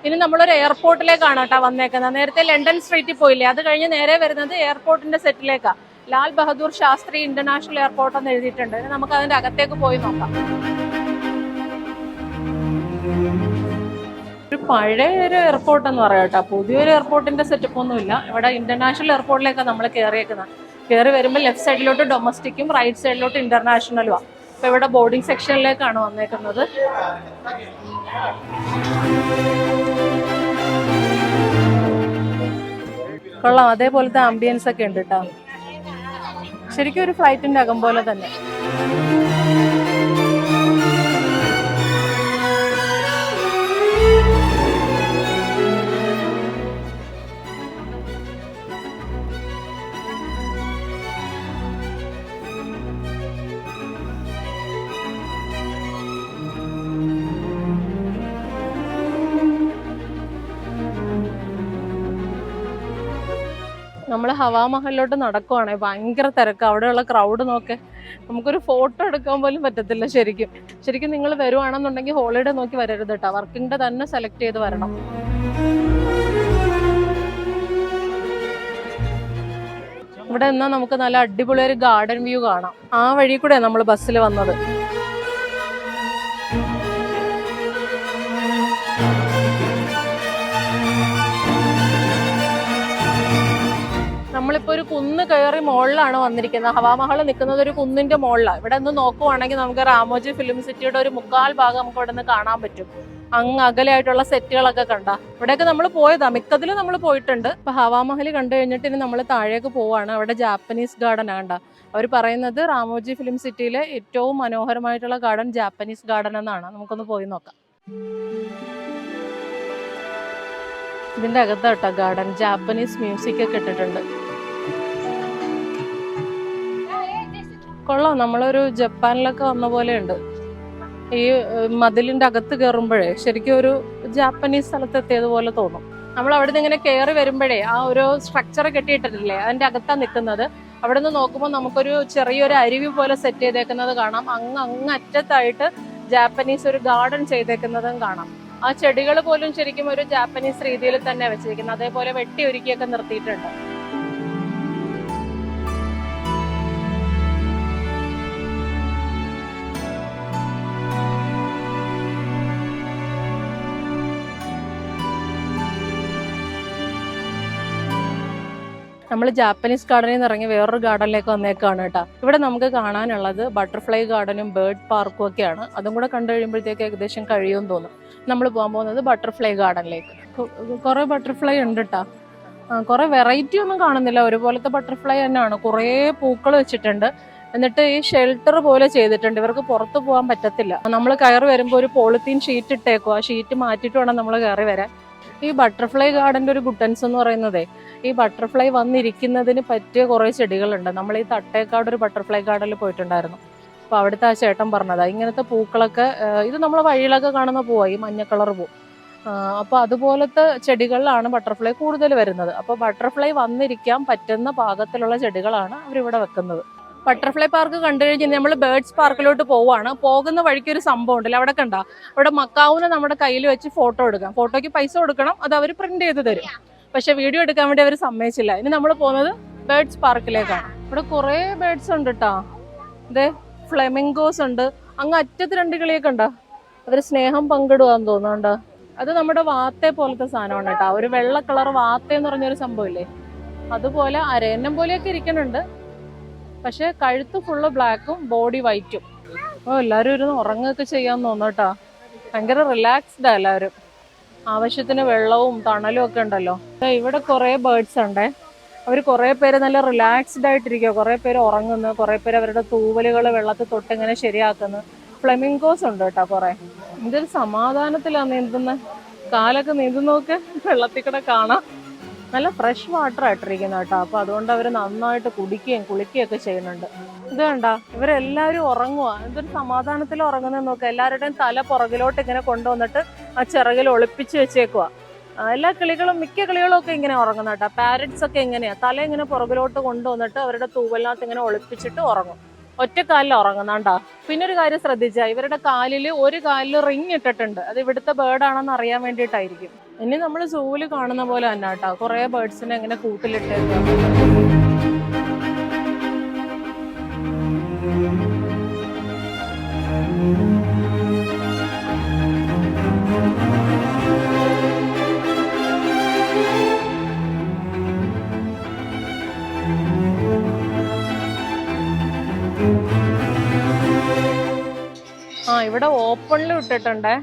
ഇനി നമ്മളൊരു എയർപോർട്ടിലേക്കാണ് കേട്ടോ വന്നേക്കുന്നത്. നേരത്തെ ലണ്ടൻ സ്ട്രീറ്റിൽ പോയില്ലേ, അത് കഴിഞ്ഞ് നേരെ വരുന്നത് എയർപോർട്ടിന്റെ സെറ്റിലേക്കാണ്. ലാൽ ബഹദൂർ ശാസ്ത്രി ഇന്റർനാഷണൽ എയർപോർട്ട് എന്ന് എഴുതിയിട്ടുണ്ട്. ഇനി നമുക്ക് അതിന്റെ അകത്തേക്ക് പോയി നോക്കാം. ഒരു പഴയ ഒരു എയർപോർട്ട് എന്ന് പറയാം കേട്ടോ, പുതിയൊരു എയർപോർട്ടിന്റെ സെറ്റപ്പ് ഒന്നുമില്ല. ഇവിടെ ഇന്റർനാഷണൽ എയർപോർട്ടിലേക്കാണ് നമ്മൾ കയറിയേക്കുന്നത്. കയറി വരുമ്പോൾ ലെഫ്റ്റ് സൈഡിലോട്ട് ഡൊമസ്റ്റിക്കും റൈറ്റ് സൈഡിലോട്ട് ഇന്റർനാഷണലുമാണ്. അപ്പോൾ ഇവിടെ ബോർഡിംഗ് സെക്ഷനിലേക്കാണ് വന്നേക്കുന്നത്. കൊള്ളാം, അതേപോലത്തെ ആംബിയൻസ് ഒക്കെ ഉണ്ട് കേട്ടോ. ശരിക്കും ഒരു ഫ്ലൈറ്റിന്റെ അകം പോലെ തന്നെ. നമ്മൾ ഹവാമഹലിലോട്ട് നടക്കുവാണേ, ഭയങ്കര തിരക്ക്. അവിടെയുള്ള ക്രൗഡ് നോക്കെ, നമുക്കൊരു ഫോട്ടോ എടുക്കാൻ പോലും പറ്റത്തില്ല. ശരിക്കും നിങ്ങൾ വരുവാണെന്നുണ്ടെങ്കിൽ ഹോളിഡേ നോക്കി വരരുത് കേട്ടോ, വർക്കിംഗ് ഡേ തന്നെ സെലക്ട് ചെയ്ത് വരണം. ഇവിടെ നിന്നാൽ നമുക്ക് നല്ല അടിപൊളി ഒരു ഗാർഡൻ വ്യൂ കാണാം. ആ വഴി കൂടെ നമ്മൾ ബസ്സിൽ വന്നത്. നമ്മളിപ്പോൾ ഒരു കുന്ന് കയറി മുകളിലാണ് വന്നിരിക്കുന്നത്. ഹവാമഹൽ നിൽക്കുന്നത് ഒരു കുന്നിന്റെ മുകളിലാണ്. ഇവിടെ നിന്ന് നോക്കുവാണെങ്കിൽ നമുക്ക് രാമോജി ഫിലിം സിറ്റിയുടെ ഒരു 1/4 ഭാഗം നമുക്ക് ഇവിടെ നിന്ന് കാണാൻ പറ്റും. അങ്ങ് അകലെയായിട്ടുള്ള സെറ്റുകളൊക്കെ കണ്ട. ഇവിടെയൊക്കെ നമ്മൾ പോയതാ, മിക്കതിലും നമ്മൾ പോയിട്ടുണ്ട്. ഇപ്പൊ ഹവാമഹൽ കണ്ടു കഴിഞ്ഞിട്ട് ഇനി നമ്മൾ താഴേക്ക് പോവാണ്. അവിടെ ജാപ്പനീസ് ഗാർഡൻ ആണ്ട. അവർ പറയുന്നത് രാമോജി ഫിലിം സിറ്റിയിലെ ഏറ്റവും മനോഹരമായിട്ടുള്ള ഗാർഡൻ ജാപ്പനീസ് ഗാർഡൻ എന്നാണ്. നമുക്കൊന്ന് പോയി നോക്കാം. ഇതിന്റെ അകത്താട്ടോ ഗാർഡൻ. ജാപ്പനീസ് മ്യൂസിക് ഒക്കെ ഇട്ടിട്ടുണ്ട്. കൊള്ളാം, നമ്മളൊരു ജപ്പാനിലൊക്കെ വന്ന പോലെ ഉണ്ട്. ഈ മതിലിന്റെ അകത്ത് കയറുമ്പോഴേ ശരിക്കും ഒരു ജാപ്പനീസ് സ്ഥലത്തെത്തിയതുപോലെ തോന്നും. നമ്മൾ അവിടെ നിന്ന് ഇങ്ങനെ കയറി വരുമ്പോഴേ ആ ഒരു സ്ട്രക്ചർ കെട്ടിയിട്ടിട്ടില്ലേ, അതിന്റെ അകത്താണ് നിൽക്കുന്നത്. അവിടെ നിന്ന് നോക്കുമ്പോൾ നമുക്കൊരു ചെറിയൊരു അരുവി പോലെ സെറ്റ് ചെയ്തേക്കുന്നത് കാണാം. അങ്ങ് അറ്റത്തായിട്ട് ജാപ്പനീസ് ഒരു ഗാർഡൻ ചെയ്തേക്കുന്നതും കാണാം. ആ ചെടികൾ പോലും ശരിക്കും ഒരു ജാപ്പനീസ് രീതിയിൽ തന്നെ വെച്ചിരിക്കുന്നത്, അതേപോലെ വെട്ടി ഒരുക്കിയൊക്കെ നിർത്തിയിട്ടുണ്ട്. നമ്മൾ ജാപ്പനീസ് ഗാർഡനിൽ നിന്ന് ഇറങ്ങി വേറൊരു ഗാർഡനിലേക്ക് വന്നേക്കാണ് കേട്ടോ. ഇവിടെ നമുക്ക് കാണാനുള്ളത് ബട്ടർഫ്ലൈ ഗാർഡനും ബേർഡ് പാർക്കും ഒക്കെയാണ്. അതും കൂടെ കണ്ടു കഴിയുമ്പോഴത്തേക്ക് ഏകദേശം കഴിയുമെന്ന് തോന്നും. നമ്മൾ പോകാൻ പോകുന്നത് ബട്ടർഫ്ലൈ ഗാർഡനിലേക്ക്. കുറേ ബട്ടർഫ്ലൈ ഉണ്ട് കേട്ടോ. കുറേ വെറൈറ്റി ഒന്നും കാണുന്നില്ല, ഒരുപോലത്തെ ബട്ടർഫ്ലൈ തന്നെയാണ്. കുറേ പൂക്കൾ വെച്ചിട്ടുണ്ട്. എന്നിട്ട് ഈ ഷെൽട്ടർ പോലെ ചെയ്തിട്ടുണ്ട്, ഇവർക്ക് പുറത്ത് പോകാൻ പറ്റത്തില്ല. നമ്മൾ കയറി വരുമ്പോൾ ഒരു പോളിത്തീൻ ഷീറ്റ് ഇട്ടേക്കും, ആ ഷീറ്റ് മാറ്റിയിട്ട് വേണം നമ്മൾ കയറി വരാൻ. ഈ ബട്ടർഫ്ലൈ ഗാർഡൻ്റെ ഒരു ഗുഡൻസ് എന്ന് പറയുന്നതേ, ഈ ബട്ടർഫ്ലൈ വന്നിരിക്കുന്നതിന് പറ്റിയ കുറേ ചെടികളുണ്ട്. നമ്മൾ ഈ തട്ടേക്കാട് ഒരു ബട്ടർഫ്ലൈ ഗാർഡനിൽ പോയിട്ടുണ്ടായിരുന്നു. അപ്പോൾ അവിടുത്തെ ആ ചേട്ടൻ പറഞ്ഞതാ ഇങ്ങനത്തെ പൂക്കളൊക്കെ, ഇത് നമ്മളെ വഴിയിലൊക്കെ കാണുന്ന പൂവാണ്, ഈ മഞ്ഞ കളർ പൂ. അപ്പോൾ അതുപോലത്തെ ചെടികളിലാണ് ബട്ടർഫ്ലൈ കൂടുതൽ വരുന്നത്. അപ്പോൾ ബട്ടർഫ്ലൈ വന്നിരിക്കാൻ പറ്റുന്ന പാകത്തിലുള്ള ചെടികളാണ് അവരിവിടെ വെക്കുന്നത്. ബട്ടർഫ്ലൈ പാർക്ക് കണ്ടു കഴിഞ്ഞാൽ നമ്മൾ ബേർഡ്സ് പാർക്കിലോട്ട് പോവുകയാണ്. പോകുന്ന വഴിക്ക് ഒരു സംഭവം ഉണ്ടല്ലോ, അവിടെ കണ്ട അവിടെ മക്കാവിനെ നമ്മുടെ കയ്യിൽ വെച്ച് ഫോട്ടോ എടുക്കാം. ഫോട്ടോയ്ക്ക് പൈസ കൊടുക്കണം, അത് അവർ പ്രിന്റ് ചെയ്ത് തരും. പക്ഷെ വീഡിയോ എടുക്കാൻ വേണ്ടി അവർ സമ്മതിച്ചില്ല. ഇനി നമ്മൾ പോകുന്നത് ബേർഡ്സ് പാർക്കിലേക്കാണ്. ഇവിടെ കുറേ ബേർഡ്സ് ഉണ്ട് കേട്ടോ. ഇതേ ഫ്ലെമിംഗോസ് ഉണ്ട്. അങ്ങ് അറ്റത്ത് 2 കിളിയൊക്കെ ഉണ്ടോ, അവർ സ്നേഹം പങ്കിടുവാന്ന് തോന്നുന്നുണ്ട്. അത് നമ്മുടെ വാത്തേ പോലത്തെ സാധനമാണ് കേട്ടോ. ഒരു വെള്ള കളർ വാത്ത എന്ന് പറഞ്ഞൊരു സംഭവമില്ലേ, അതുപോലെ അരയന്നം പോലെയൊക്കെ ഇരിക്കുന്നുണ്ട്. പക്ഷെ കഴുത്ത് ഫുള്ള് ബ്ലാക്കും ബോഡി വൈറ്റും. അപ്പോൾ എല്ലാവരും ഇരുന്ന് ഉറങ്ങുകയൊക്കെ ചെയ്യാൻ തോന്നുന്നു കേട്ടോ. ഭയങ്കര റിലാക്സ്ഡാ എല്ലാവരും. ആവശ്യത്തിന് വെള്ളവും തണലും ഒക്കെ ഉണ്ടല്ലോ. ഇവിടെ കുറേ ബേർഡ്സ് ഉണ്ടേ. അവർ കുറേ പേര് നല്ല റിലാക്സ്ഡ് ആയിട്ടിരിക്കുക, കുറേ പേര് ഉറങ്ങുന്നു, കുറേ പേര് അവരുടെ തൂവലുകൾ വെള്ളത്തിൽ തൊട്ടിങ്ങനെ ശരിയാക്കുന്നു. ഫ്ലെമിംഗോസ് ഉണ്ട് കേട്ടോ കുറേ. ഇതൊരു സമാധാനത്തിലാണ് നീന്തുന്നത്. കാലൊക്കെ നീന്തുന്നൊക്കെ വെള്ളത്തിൽ കൂടെ കാണാം. നല്ല ഫ്രഷ് വാട്ടർ ആയിട്ടിരിക്കുന്ന കേട്ടോ. അപ്പോൾ അതുകൊണ്ട് അവർ നന്നായിട്ട് കുടിക്കുകയും കുളിക്കുകയൊക്കെ ചെയ്യുന്നുണ്ട്. ഇത് കണ്ട ഇവരെല്ലാവരും ഉറങ്ങുക. എന്തൊരു സമാധാനത്തിൽ ഉറങ്ങുന്നതെന്ന് നോക്കുക. എല്ലാവരുടെയും തല പുറകിലോട്ട് ഇങ്ങനെ കൊണ്ടുവന്നിട്ട് ആ ചിറകിൽ ഒളിപ്പിച്ച് വെച്ചേക്കുക. എല്ലാ കിളികളും, മിക്ക കിളികളും ഒക്കെ ഇങ്ങനെ ഉറങ്ങുന്ന കേട്ടോ. പാരറ്റ്സ് ഒക്കെ എങ്ങനെയാ, തല ഇങ്ങനെ പുറകിലോട്ട് കൊണ്ടുവന്നിട്ട് അവരുടെ തൂവലിനകത്ത് ഇങ്ങനെ ഒളിപ്പിച്ചിട്ട് ഉറങ്ങും. ഒറ്റക്കാലിൽ ഉറങ്ങുന്നാണ്ടാ. പിന്നെ ഒരു കാര്യം ശ്രദ്ധിച്ചാൽ ഇവരുടെ കാലിൽ ഒരു കാലിൽ റിങ് ഇട്ടിട്ടുണ്ട്. അത് ഇവിടുത്തെ ബേർഡാണെന്ന് അറിയാൻ വേണ്ടിയിട്ടായിരിക്കും. ഇനി നമ്മൾ സൂവിൽ കാണുന്ന പോലെ തന്നെ കേട്ടോ, കുറേ ബേർഡ്സിനെ ഇങ്ങനെ കൂട്ടിലിട്ടേക്കുക. ഇവിടെ ഓപ്പണിൽ ഇട്ടിട്ടുണ്ടേ.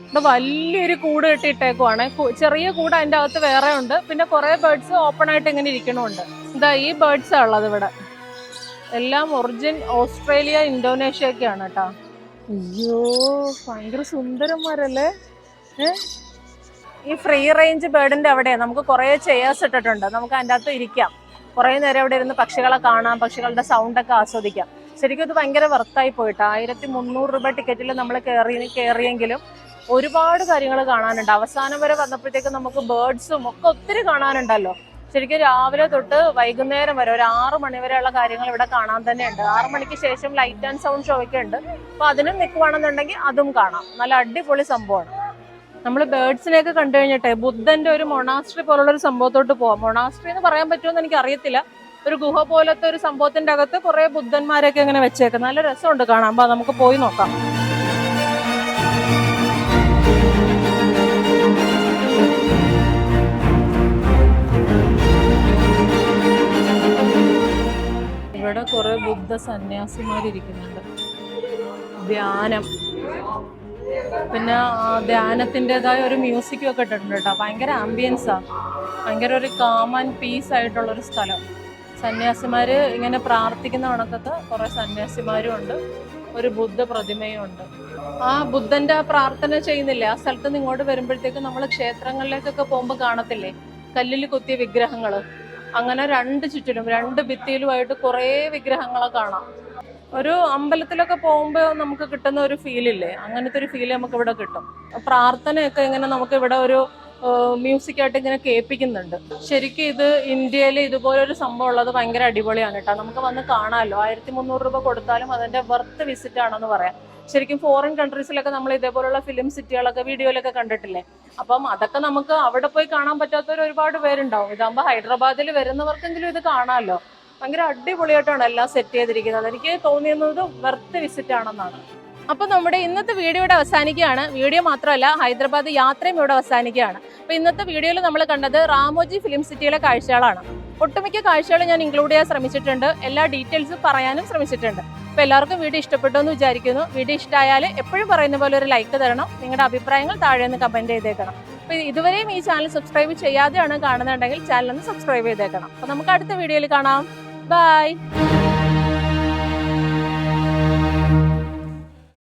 ഇവിടെ വലിയൊരു കൂട് കെട്ടിയിട്ടേക്കുവാണ്. ചെറിയ കൂട് അതിൻ്റെ അകത്ത് വേറെ ഉണ്ട്. പിന്നെ കുറേ ബേർഡ്സ് ഓപ്പൺ ആയിട്ട് ഇങ്ങനെ ഇരിക്കണമുണ്ട്. എന്താ ഈ ബേർഡ്സാ ഉള്ളത് ഇവിടെ. എല്ലാം ഒറിജിൻ ഓസ്ട്രേലിയ, ഇന്തോനേഷ്യ ഒക്കെയാണ് കേട്ടോ. അയ്യോ ഭയങ്കര സുന്ദരന്മാരല്ലേ. ഈ ഫ്രീ റേഞ്ച് ബേർഡിന്റെ അവിടെ നമുക്ക് കുറേ ചെയേഴ്സ് ഇട്ടിട്ടുണ്ട്. നമുക്ക് അതിൻ്റെ അകത്ത് ഇരിക്കാം, കുറേ നേരം അവിടെ ഇരുന്ന് പക്ഷികളെ കാണാം, പക്ഷികളുടെ സൗണ്ടൊക്കെ ആസ്വദിക്കാം. ശരിക്കും ഇത് ഭയങ്കര വർത്തായി പോയിട്ട് 1300 രൂപ ടിക്കറ്റിൽ നമ്മൾ കയറിയെങ്കിലും ഒരുപാട് കാര്യങ്ങൾ കാണാനുണ്ട്. അവസാനം വരെ വന്നപ്പോഴത്തേക്ക് നമുക്ക് ബേർഡ്സും ഒക്കെ ഒത്തിരി കാണാനുണ്ടല്ലോ. ശരിക്കും രാവിലെ തൊട്ട് വൈകുന്നേരം വരെ ഒരു 6 മണി വരെയുള്ള കാര്യങ്ങൾ ഇവിടെ കാണാൻ തന്നെ ഉണ്ട്. 6 മണിക്ക് ശേഷം ലൈറ്റ് ആൻഡ് സൗണ്ട് ഷോ ഒക്കെ ഉണ്ട്. അപ്പോൾ അതിനും നിൽക്കുവാണെന്നുണ്ടെങ്കിൽ അതും കാണാം. നല്ല അടിപൊളി സംഭവമാണ്. നമ്മൾ ബേർഡ്സിനെയൊക്കെ കണ്ടു കഴിഞ്ഞിട്ടേ ബുദ്ധന്റെ ഒരു മൊണാസ്ട്രി പോലുള്ളൊരു സംഭവത്തോട്ട് പോവാം. മൊണാസ്ട്രി എന്ന് പറയാൻ പറ്റുമെന്ന് എനിക്ക് അറിയത്തില്ല. ഒരു ഗുഹ പോലത്തെ ഒരു സംഭവത്തിന്റെ അകത്ത് കുറേ ബുദ്ധന്മാരൊക്കെ ഇങ്ങനെ വെച്ചേക്കും. നല്ല രസമുണ്ട് കാണാൻ. അപ്പോൾ നമുക്ക് പോയി നോക്കാം. ഇവിടെ കുറേ ബുദ്ധ സന്യാസിമാരിയ്ക്കുന്നുണ്ട്. ധ്യാനം, പിന്നെ ധ്യാനത്തിൻ്റെതായ ഒരു മ്യൂസിക്കും ഒക്കെ ഇട്ടിട്ടുണ്ട് കേട്ടോ. ഭയങ്കര ആംബിയൻസാണ്, ഭയങ്കര ഒരു കാം ആൻഡ് പീസ് ആയിട്ടുള്ളൊരു സ്ഥലം. സന്യാസിമാർ ഇങ്ങനെ പ്രാർത്ഥിക്കുന്ന കണക്കത്ത് കുറേ സന്യാസിമാരും ഉണ്ട്. ഒരു ബുദ്ധ പ്രതിമയും ഉണ്ട്. ആ ബുദ്ധന്റെ ആ പ്രാർത്ഥന ചെയ്യുന്നില്ലേ, ആ സ്ഥലത്ത് നിന്ന് ഇങ്ങോട്ട് വരുമ്പോഴത്തേക്ക് നമ്മൾ ക്ഷേത്രങ്ങളിലേക്കൊക്കെ പോകുമ്പോൾ കാണത്തില്ലേ കല്ലിൽ കുത്തിയ വിഗ്രഹങ്ങൾ. അങ്ങനെ 2 ചുറ്റിലും 2 ഭിത്തിയിലുമായിട്ട് കുറേ വിഗ്രഹങ്ങളെ കാണാം. ഒരു അമ്പലത്തിലൊക്കെ പോകുമ്പോൾ നമുക്ക് കിട്ടുന്ന ഒരു ഫീലില്ലേ, അങ്ങനത്തെ ഒരു ഫീൽ നമുക്ക് ഇവിടെ കിട്ടും. പ്രാർത്ഥനയൊക്കെ ഇങ്ങനെ നമുക്ക് ഇവിടെ ഒരു മ്യൂസിക് ആയിട്ട് ഇങ്ങനെ കേൾപ്പിക്കുന്നുണ്ട്. ശരിക്കും ഇത് ഇന്ത്യയിൽ ഇതുപോലൊരു സംഭവം ഉള്ളത് ഭയങ്കര അടിപൊളിയാണ് കേട്ടോ. നമുക്ക് വന്ന് കാണാമല്ലോ. 1300 രൂപ കൊടുത്താലും അതിന്റെ വർത്ത് വിസിറ്റ് ആണെന്ന് പറയാം. ശരിക്കും ഫോറിൻ കൺട്രീസിലൊക്കെ നമ്മൾ ഇതേപോലുള്ള ഫിലിം സിറ്റികളൊക്കെ വീഡിയോയിലൊക്കെ കണ്ടിട്ടില്ലേ. അപ്പം അതൊക്കെ നമുക്ക് അവിടെ പോയി കാണാൻ പറ്റാത്തവർ ഒരുപാട് പേരുണ്ടാവും. ഇതാകുമ്പോൾ ഹൈദരാബാദിൽ വരുന്നവർക്കെങ്കിലും ഇത് കാണാമല്ലോ. ഭയങ്കര അടിപൊളിയായിട്ടാണ് എല്ലാം സെറ്റ് ചെയ്തിരിക്കുന്നത്. എനിക്ക് തോന്നിയത് വർത്ത് വിസിറ്റ് ആണെന്നാണ്. അപ്പോൾ നമ്മുടെ ഇന്നത്തെ വീഡിയോ ഇവിടെ അവസാനിക്കുകയാണ്. വീഡിയോ മാത്രമല്ല, ഹൈദരാബാദ് യാത്രയും ഇവിടെ അവസാനിക്കുകയാണ്. അപ്പോൾ ഇന്നത്തെ വീഡിയോയിൽ നമ്മൾ കണ്ടത് റാമോജി ഫിലിം സിറ്റിയിലെ കാഴ്ചകളാണ്. ഒട്ടുമിക്ക കാഴ്ചകൾ ഞാൻ ഇൻക്ലൂഡ് ചെയ്യാൻ ശ്രമിച്ചിട്ടുണ്ട്. എല്ലാ ഡീറ്റെയിൽസും പറയാനും ശ്രമിച്ചിട്ടുണ്ട്. അപ്പോൾ എല്ലാവർക്കും വീഡിയോ ഇഷ്ടപ്പെട്ടു എന്ന് വിചാരിക്കുന്നു. വീഡിയോ ഇഷ്ടമായാൽ എപ്പോഴും പറയുന്ന പോലെ ഒരു ലൈക്ക് തരണം. നിങ്ങളുടെ അഭിപ്രായങ്ങൾ താഴെ ഒന്ന് കമൻറ്റ് ചെയ്തേക്കണം. അപ്പോൾ ഇതുവരെയും ഈ ചാനൽ സബ്സ്ക്രൈബ് ചെയ്യാതെയാണ് കാണുന്നുണ്ടെങ്കിൽ ചാനൽ ഒന്ന് സബ്സ്ക്രൈബ് ചെയ്തേക്കണം. അപ്പോൾ നമുക്ക് അടുത്ത വീഡിയോയിൽ കാണാം. ബൈ.